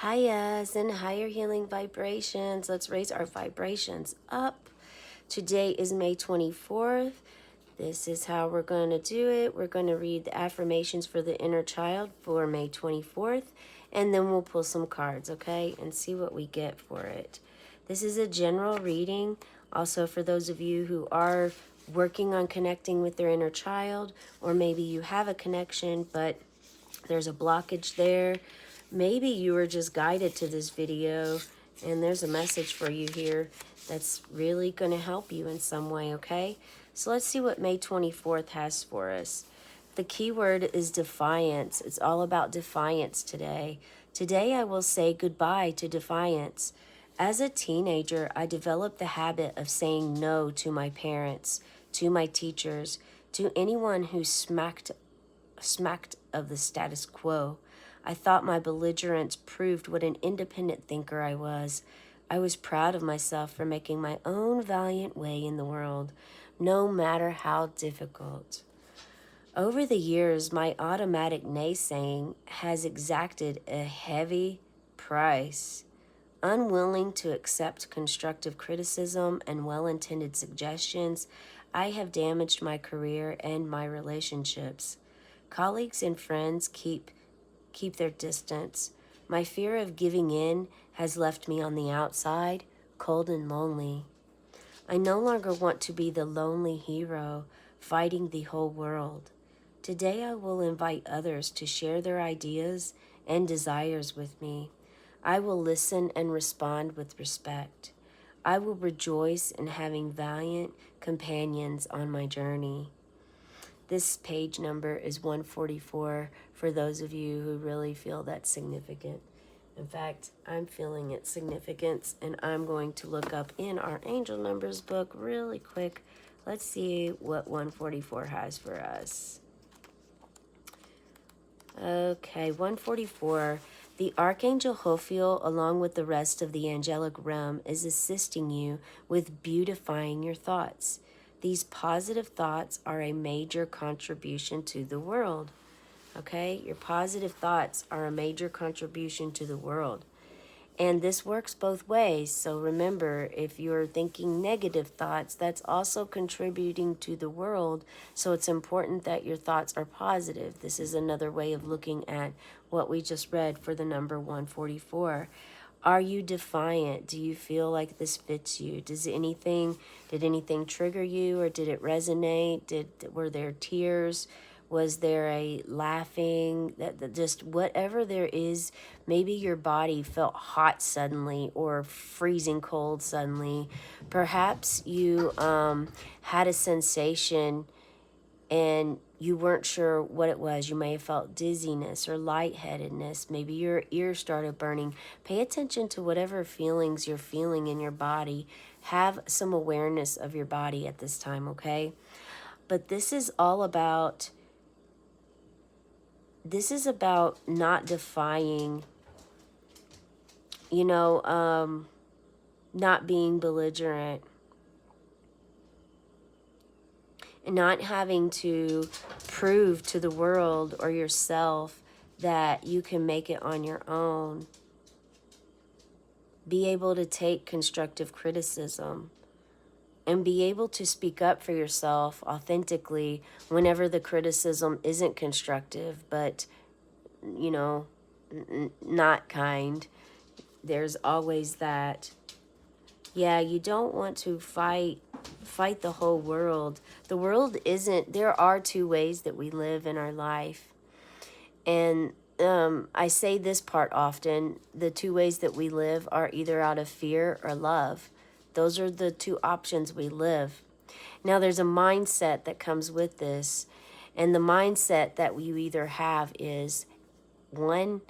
Highas and higher healing vibrations. Let's raise our vibrations up. Today is May 24th. This is how we're going to do it. We're going to read the affirmations for the inner child for May 24th, and then we'll pull some cards, okay, and see what we get for it. This is a general reading. Also, for those of you who are working on connecting with their inner child, or maybe you have a connection, but there's a blockage there. Maybe you were just guided to this video and there's a message for you here that's really going to help you in some way, okay? So let's see what May 24th has for us. The key word is defiance. It's all about defiance today. Today I will say goodbye to defiance. As a teenager, I developed the habit of saying no to my parents, to my teachers, to anyone who smacked of the status quo. I thought my belligerence proved what an independent thinker I was. I was proud of myself for making my own valiant way in the world, no matter how difficult. Over the years, my automatic naysaying has exacted a heavy price. Unwilling to accept constructive criticism and well-intended suggestions, I have damaged my career and my relationships. Colleagues and friends keep their distance. My fear of giving in has left me on the outside, cold and lonely. I no longer want to be the lonely hero fighting the whole world. Today I will invite others to share their ideas and desires with me. I will listen and respond with respect. I will rejoice in having valiant companions on my journey. This page number is 144 for those of you who really feel that's significant. In fact, I'm feeling its significance, and I'm going to look up in our angel numbers book really quick. Let's see what 144 has for us. Okay, 144. The Archangel Jophiel, along with the rest of the angelic realm, is assisting you with beautifying your thoughts. These positive thoughts are a major contribution to the world. Okay, your positive thoughts are a major contribution to the world. And this works both ways. So remember, if you're thinking negative thoughts, that's also contributing to the world. So it's important that your thoughts are positive. This is another way of looking at what we just read for the number 144. Are you defiant? Do you feel like this fits you? Did anything trigger you, or did it resonate? Were there tears? Was there a laughing? That just whatever there is, maybe your body felt hot suddenly or freezing cold suddenly. Perhaps you had a sensation and you weren't sure what it was. You may have felt dizziness or lightheadedness. Maybe your ears started burning. Pay attention to whatever feelings you're feeling in your body. Have some awareness of your body at this time, okay? But this is about not defying, not being belligerent, and not having to prove to the world or yourself that you can make it on your own. Be able to take constructive criticism and be able to speak up for yourself authentically whenever the criticism isn't constructive, but, not kind. There's always that. Yeah, you don't want to fight the whole world. The world isn't, there are two ways that we live in our life. And I say this part often, the two ways that we live are either out of fear or love. Those are the two options we live. Now there's a mindset that comes with this. And the mindset that you either have is one,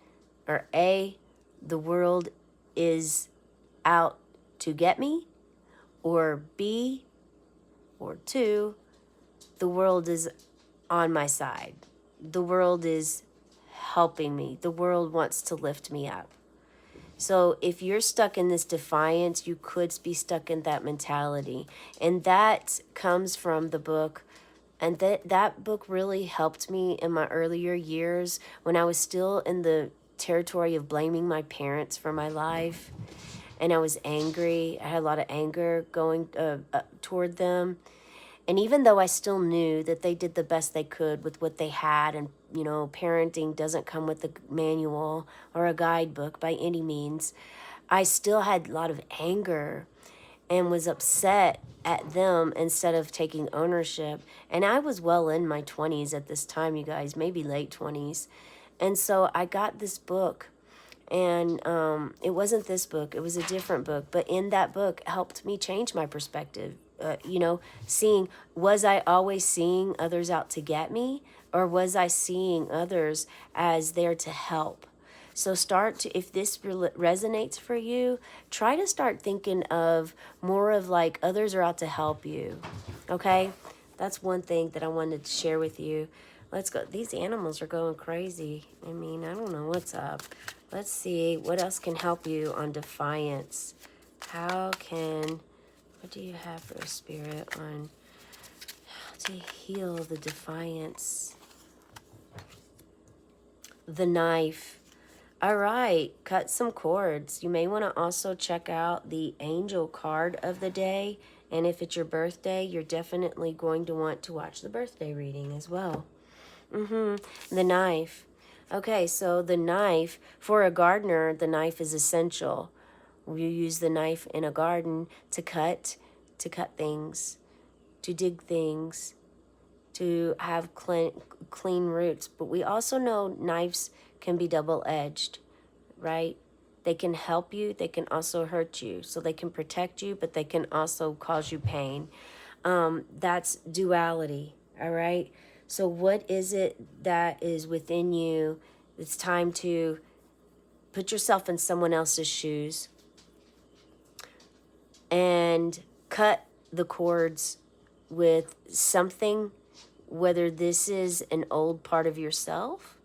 or A, the world is out to get me, or B, or two, the world is on my side. The world is helping me. The world wants to lift me up. So if you're stuck in this defiance, you could be stuck in that mentality. And that comes from the book. And that book really helped me in my earlier years when I was still in the territory of blaming my parents for my life, and I was angry. I had a lot of anger going toward them. And even though I still knew that they did the best they could with what they had, and parenting doesn't come with a manual or a guidebook by any means, I still had a lot of anger and was upset at them instead of taking ownership. And I was well in my 20s at this time, you guys, maybe late 20s. And so I got this book, and it wasn't this book, it was a different book, but in that book helped me change my perspective. Seeing, was I always seeing others out to get me, or was I seeing others as there to help? So start to, if this resonates for you, try to start thinking of more of like others are out to help you. Okay? That's one thing that I wanted to share with you. Let's go. These animals are going crazy. I mean, I don't know what's up. Let's see what else can help you on defiance. What do you have for Spirit on how to heal the defiance? The knife. All right, cut some cords. You may want to also check out the angel card of the day. And if it's your birthday, you're definitely going to want to watch the birthday reading as well. The knife. Okay, so the knife, for a gardener, the knife is essential. You use the knife in a garden to cut things, to dig things, to have clean roots. But we also know knives can be double-edged, right? They can help you, they can also hurt you. So they can protect you, but they can also cause you pain. That's duality, all right? So what is it that is within you? It's time to put yourself in someone else's shoes and cut the cords with something, whether this is an old part of yourself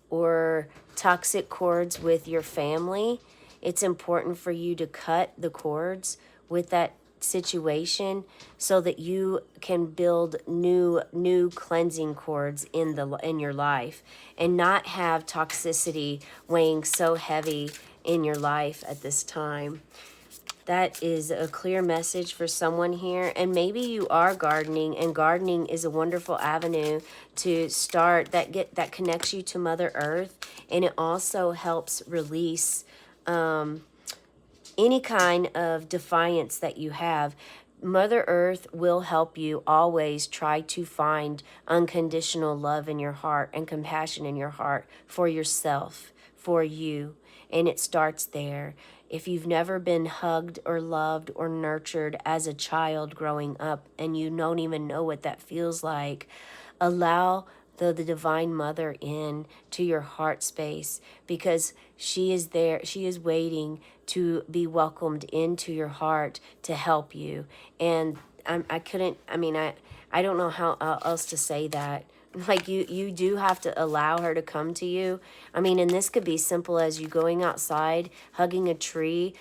or toxic cords with your family. It's important for you to cut the cords with that situation so that you can build new cleansing cords in your life, and not have toxicity weighing so heavy in your life at this time. That is a clear message for someone here. And maybe you are gardening, and gardening is a wonderful avenue to start that connects you to Mother Earth, and it also helps release any kind of defiance that you have. Mother Earth will help you always try to find unconditional love in your heart and compassion in your heart for yourself, for you. And it starts there. If you've never been hugged or loved or nurtured as a child growing up, and you don't even know what that feels like, allow the Divine Mother in to your heart space, because she is there. She is waiting to be welcomed into your heart to help you. And I don't know how else to say that. Like you do have to allow her to come to you. I mean, and this could be simple as you going outside, hugging a tree,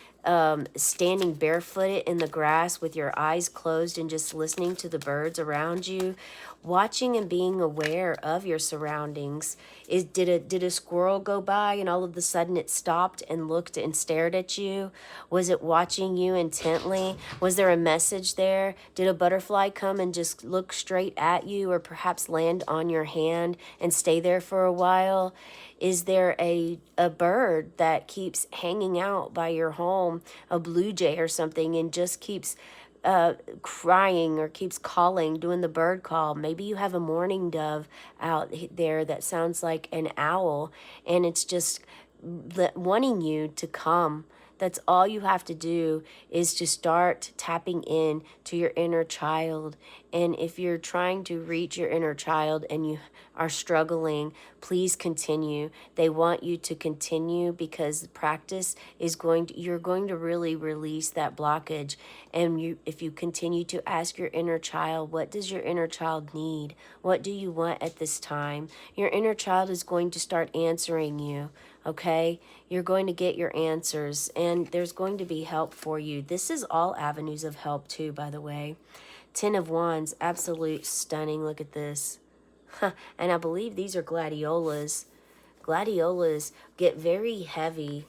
standing barefooted in the grass with your eyes closed and just listening to the birds around you, watching and being aware of your surroundings. Did a squirrel go by and all of a sudden it stopped and looked and stared at you? Was it watching you intently? Was there a message there? Did a butterfly come and just look straight at you, or perhaps land on your hand and stay there for a while? Is there a bird that keeps hanging out by your home, a blue jay or something, and just keeps crying or keeps calling, doing the bird call? Maybe you have a mourning dove out there that sounds like an owl, and it's just wanting you to come. That's all you have to do, is to start tapping in to your inner child. And if you're trying to reach your inner child and you are struggling, please continue. They want you to continue, because practice is you're going to really release that blockage. And if you continue to ask your inner child, what does your inner child need? What do you want at this time? Your inner child is going to start answering you. Okay, you're going to get your answers, and there's going to be help for you. This is all avenues of help too, by the way. 10 of Wands, absolute stunning. Look at this. And I believe these are gladiolas. Gladiolas get very heavy.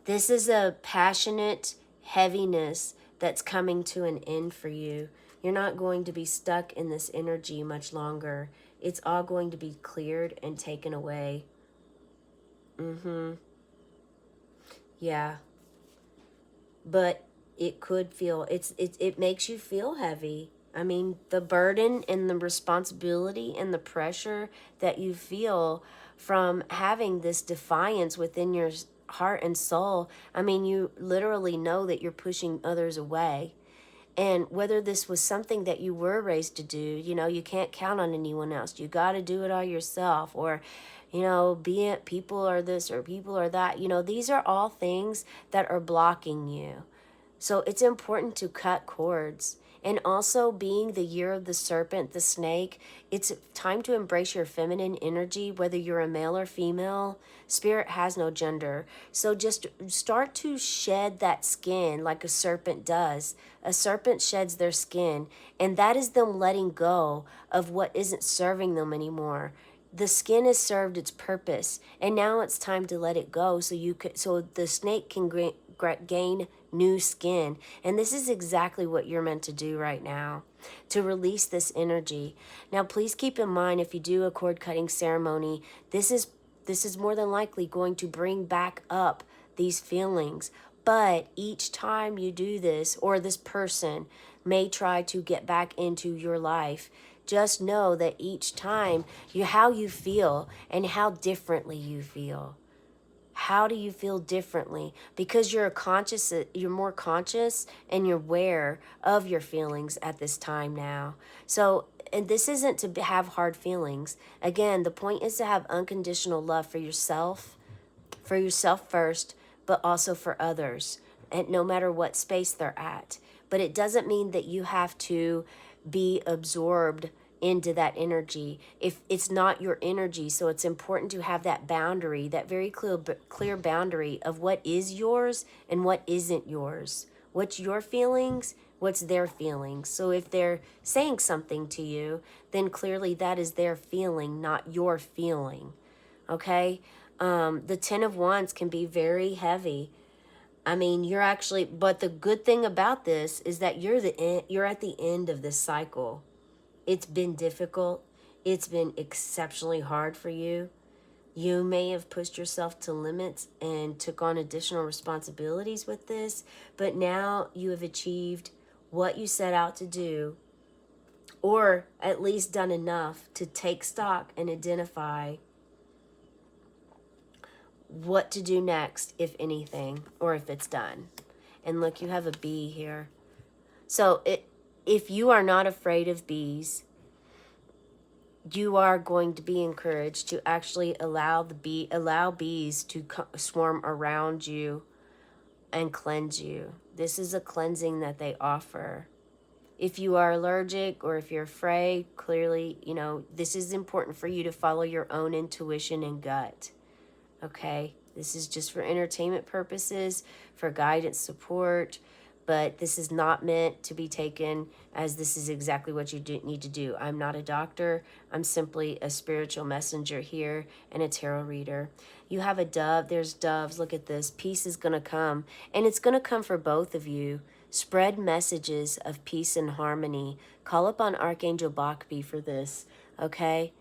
This is a passionate heaviness that's coming to an end for you. You're not going to be stuck in this energy much longer. It's all going to be cleared and taken away. Yeah. But it could feel, it makes you feel heavy. I mean, the burden and the responsibility and the pressure that you feel from having this defiance within your heart and soul. I mean, you literally know that you're pushing others away. And whether this was something that you were raised to do, you know, you can't count on anyone else. You got to do it all yourself. Or, you know, be it people are this or people are that. You know, these are all things that are blocking you. So it's important to cut cords. And also, being the year of the serpent, the snake, it's time to embrace your feminine energy, whether you're a male or female. Spirit has no gender. So just start to shed that skin like a serpent does. A serpent sheds their skin, and that is them letting go of what isn't serving them anymore. The skin has served its purpose, and now it's time to let it go so the snake can gain new skin. And this is exactly what you're meant to do right now, to release this energy. Now, please keep in mind, if you do a cord cutting ceremony, this is more than likely going to bring back up these feelings. But each time you do this, or this person may try to get back into your life, just know that each time how you feel and how differently you feel. How do you feel differently? Because you're more conscious and you're aware of your feelings at this time now. So, and this isn't to have hard feelings. Again, the point is to have unconditional love for yourself first, but also for others, and no matter what space they're at. But it doesn't mean that you have to be absorbed into that energy if it's not your energy. So it's important to have that boundary, that very clear boundary of what is yours and what isn't yours. What's your feelings, what's their feelings. So if they're saying something to you, then clearly that is their feeling, not your feeling. Okay? The 10 of Wands can be very heavy. I mean, but the good thing about this is that you're at the end of this cycle. It's been difficult. It's been exceptionally hard for you. You may have pushed yourself to limits and took on additional responsibilities with this, but now you have achieved what you set out to do, or at least done enough to take stock and identify what to do next, if anything, or if it's done. And look, you have a bee here. So if you are not afraid of bees, you are going to be encouraged to actually allow bees to swarm around you and cleanse you. This is a cleansing that they offer. If you are allergic or if you're afraid, clearly, you know, this is important for you to follow your own intuition and gut. Okay, this is just for entertainment purposes, for guidance, support, but this is not meant to be taken as this is exactly what you need to do. I'm not a doctor. I'm simply a spiritual messenger here and a tarot reader. You have a dove. There's doves. Look at this. Peace is going to come, and it's going to come for both of you. Spread messages of peace and harmony. Call upon Archangel Bakbi for this, okay?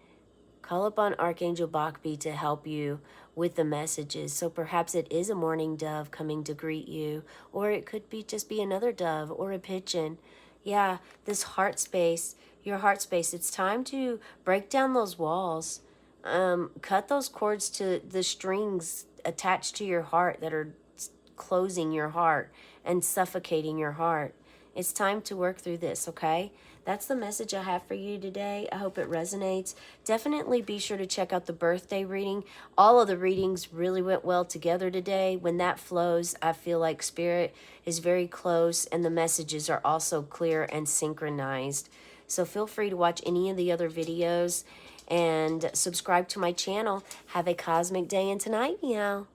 Call upon Archangel Bakbi to help you with the messages. So perhaps it is a mourning dove coming to greet you, or it could be just be another dove or a pigeon. Yeah, this heart space, your heart space, it's time to break down those walls. Cut those cords to the strings attached to your heart that are closing your heart and suffocating your heart. It's time to work through this, okay? That's the message I have for you today. I hope it resonates. Definitely be sure to check out the birthday reading. All of the readings really went well together today. When that flows, I feel like spirit is very close and the messages are also clear and synchronized. So feel free to watch any of the other videos and subscribe to my channel. Have a cosmic day and tonight, meow.